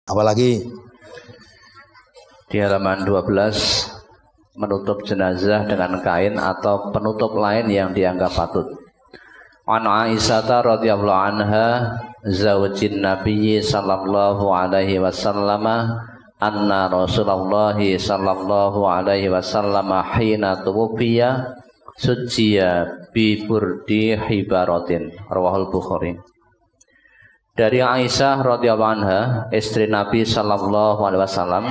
Apalagi di halaman 12, menutup jenazah dengan kain atau penutup lain yang dianggap patut. An Aisyah radhiyallahu anha zaujin Nabi sallallahu alaihi wasallam anna Rasulullah sallallahu alaihi wasallam hina tuwfiya sujiya bi burdi hibaratin, rawahul Bukhari. Dari Aisyah radhiyallahu anha, istri Nabi sallallahu alaihi wasallam,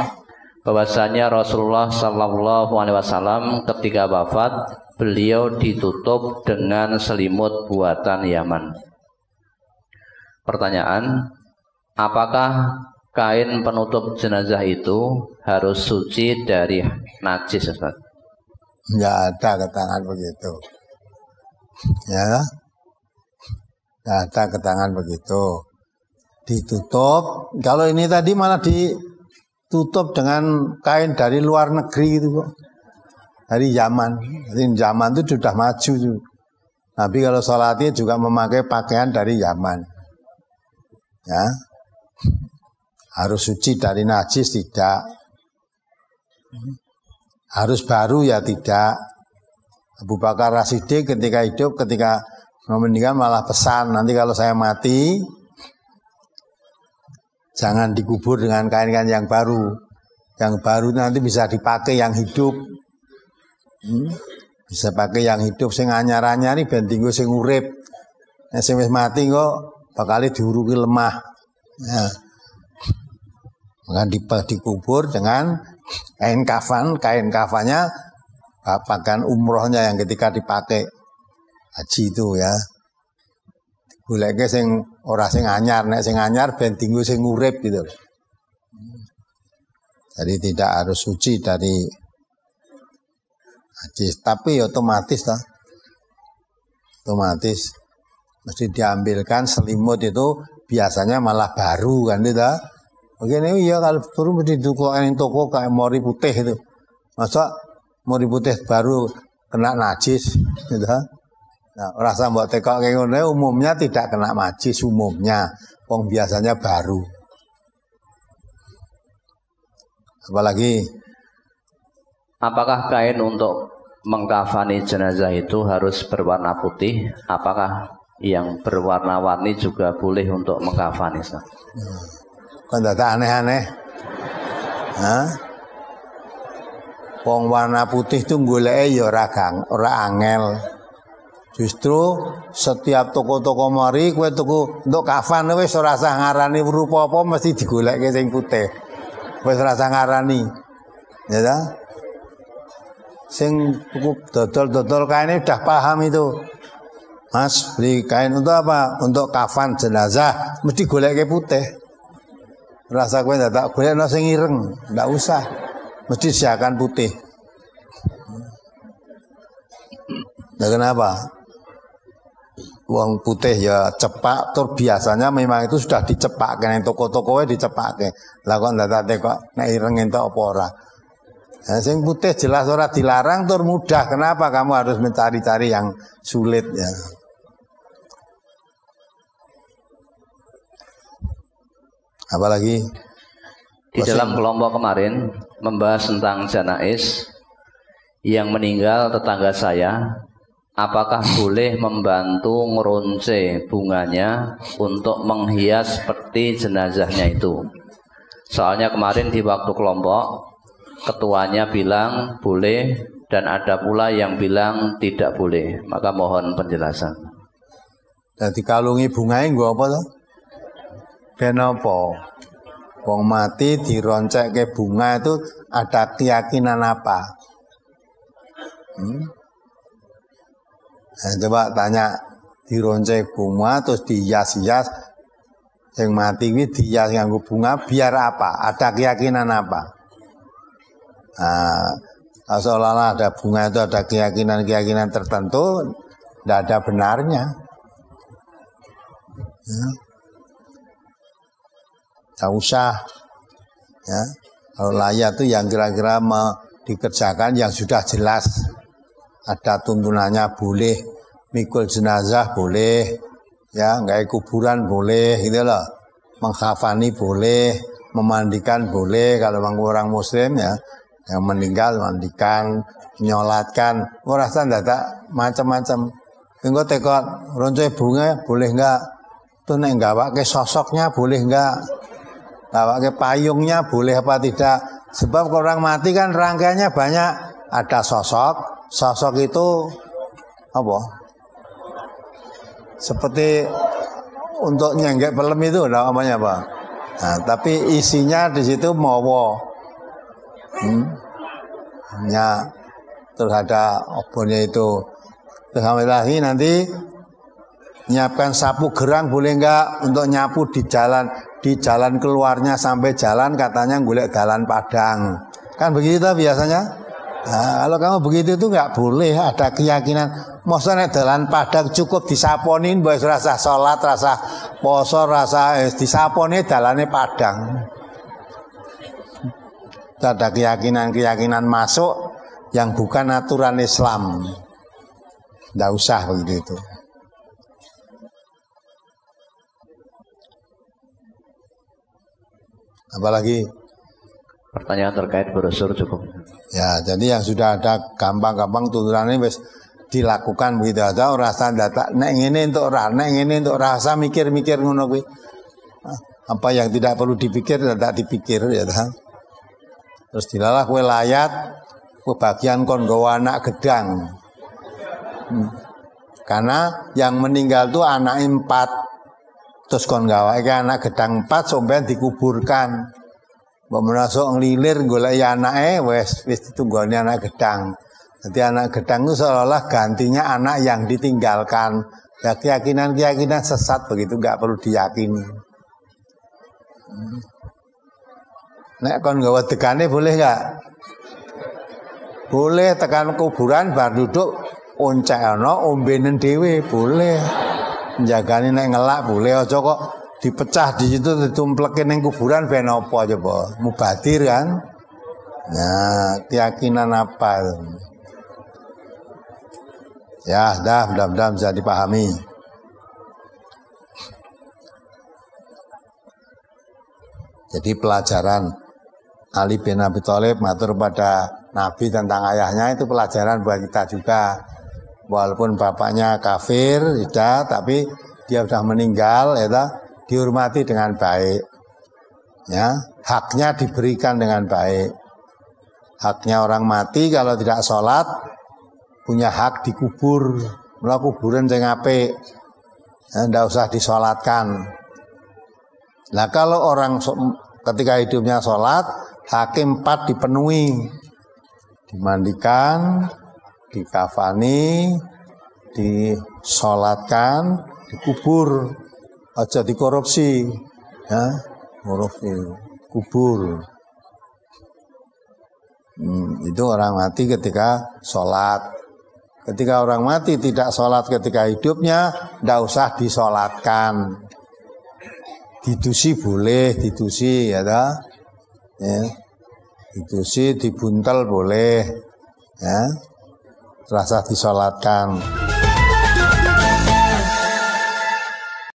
bahwasanya Rasulullah sallallahu alaihi wasallam ketika wafat, beliau ditutup dengan selimut buatan Yaman. Pertanyaan, apakah kain penutup jenazah itu harus suci dari najis, Ustaz? Enggak ada keterangan begitu. Ya. Enggak ada keterangan begitu. Ditutup, kalau ini tadi malah ditutup dengan kain dari luar negeri gitu kok. Dari Yaman. Jadi Yaman itu sudah maju tuh. Nabi kalau sholatnya juga memakai pakaian dari Yaman. Ya. Harus suci dari najis tidak. Harus baru ya tidak. Abu Bakar Rasyidi ketika hidup, ketika meninggal malah pesan, nanti kalau saya mati jangan dikubur dengan kain-kain yang baru. Yang baru nanti bisa dipakai yang hidup. Bisa pakai yang hidup, sing anyar-anyar ini ben dinggo sing urip. Nek sing wis mati kok bakal diuruki lemah. Ya. Maka dikubur dengan kain kafan, kain kafannya pakaian umrohnya yang ketika dipakai haji itu ya. Goleke sing ora sing anyar, nek sing anyar ben dinggo sing urip gitu. Jadi tidak harus suci dari najis, tapi otomatis lah. Otomatis mesti diambilkan selimut itu biasanya malah baru kan gitu. Begini iya kalau baru mesti ditukokin toko kayak mori putih itu. Masa mori putih baru kena najis gitu. Nah, rasa mbok tekok kayak ngono umumnya tidak kena najis umumnya. Wong biasanya baru. Apalagi apakah kain untuk mengkafani jenazah itu harus berwarna putih? Apakah yang berwarna-warni juga boleh untuk mengkafani? Kan data aneh-aneh. Hah? Wong warna putih itu goleke ya ora angel. Justru setiap toko-toko mari kowe tuku untuk kafan wis ora usah ngarani rupa apa mesti digoleke sing putih. Wis ora usah ngarani. Ya ta? Sing tuku dodol-dodol kaine udah paham itu. Mas, beli kain untuk apa? Untuk kafan jenazah mesti goleke putih. Rasa kowe tak golekno sing ireng, ndak usah. Mesti siakan putih. Nah, kenapa? Uang putih ya cepak, tur biasanya memang itu sudah dicepak, kena toko-tokonya dicepak. Lah kok ndak kok nek ireng entuk apa ora. Nah, sing putih jelas ora dilarang, tur mudah. Kenapa kamu harus mencari-cari yang sulit ya? Apalagi di dalam kelompok kemarin membahas tentang janais yang meninggal tetangga saya. Apakah boleh membantu ngeronce bunganya untuk menghias peti jenazahnya itu? Soalnya kemarin di waktu kelompok, ketuanya bilang boleh dan ada pula yang bilang tidak boleh. Maka mohon penjelasan. Dan dikalungi bunganya gua apa tuh? Kenapa? Wong mati dironcek ke bunga itu ada keyakinan apa? Nah, coba tanya dironcek bunga terus dihias-hias yang mati ini dihias nganggo bunga biar apa? Ada keyakinan apa? Nah, seolah-olah ada bunga itu ada keyakinan-keyakinan tertentu, tidak ada benarnya. Ya. Tak usah. Ya. Kalau layak itu yang kira-kira dikerjakan yang sudah jelas. Ada tuntunannya boleh, mikul jenazah boleh, ya nggak kuburan boleh, gitu loh. Menghafani boleh, memandikan boleh kalau orang muslim ya, yang meninggal mandikan, nyolatkan, ora dadak macam-macam. Engko tekon ronce bunga boleh enggak? Tuh nek gawake sosoknya boleh enggak? Gawake payungnya boleh apa tidak? Sebab orang mati kan rangkaiannya banyak, ada sosok, sosok itu apa? Seperti untuk nyenggek pelem itu namanya apa? Nah, tapi isinya di situ mawa. Ya, terus ada obonnya itu. Terus lagi nanti nyiapkan sapu gerang boleh enggak untuk nyapu di jalan keluarnya sampai jalan katanya golek dalan padang. Kan begitu biasanya? Nah, kalau kamu begitu itu enggak boleh, ada keyakinan mosok nek dalan padang cukup disaponin wis rasa salat, rasa poso, rasa disapone dalane padang. Ada keyakinan masuk yang bukan aturan Islam. Enggak usah begitu itu. Apalagi pertanyaan terkait brosur cukup. Ya, jadi yang sudah ada gampang-gampang tuturannya wis dilakukan begitu aja, ora rasa data nek ngene entuk ora, nek ngene entuk rasa mikir-mikir ngono kuwi. Apa yang tidak perlu dipikir tidak dipikir ya ta. Terus dilalah kowe layat bagian kon nggawa anak gedang. Karena yang meninggal tuh anak 4. Terus kon gawa iki anak gedang 4 sampean dikuburkan. Mbok menasuk nglilir golek anake wis ditunggoni anak gedang. Jadi anak gedang itu seolah-olah gantinya anak yang ditinggalkan. Ya keyakinan sesat begitu enggak perlu diyakini. Nek kon gawa degane boleh enggak? Boleh tekan kuburan bar duduk oncekno ombenen dhewe boleh. Njagani nek ngelak boleh aja kok dipecah di situ ditumplekin ning kuburan ben apa coba? Mubadir kan? Nah, keyakinan apa? Ya, mudah-mudahan bisa dipahami. Jadi pelajaran Ali bin Abi Thalib matur pada Nabi tentang ayahnya itu pelajaran buat kita juga. Walaupun bapaknya kafir, tidak, tapi dia sudah meninggal, ya, dihormati dengan baik. Ya, haknya diberikan dengan baik. Haknya orang mati kalau tidak sholat punya hak dikubur, melakukan kuburan sing apik. Tidak usah disolatkan. Nah kalau orang ketika hidupnya sholat, hakim 4 dipenuhi, dimandikan, dikafani, disolatkan, dikubur, aja dikorupsi, ya, korupsi, kubur. Itu orang mati ketika sholat. Ketika orang mati tidak sholat ketika hidupnya, tidak usah disolatkan. Didusi boleh, didusi ya, ya. Didusi, dibuntel boleh, ya. Terasa disolatkan.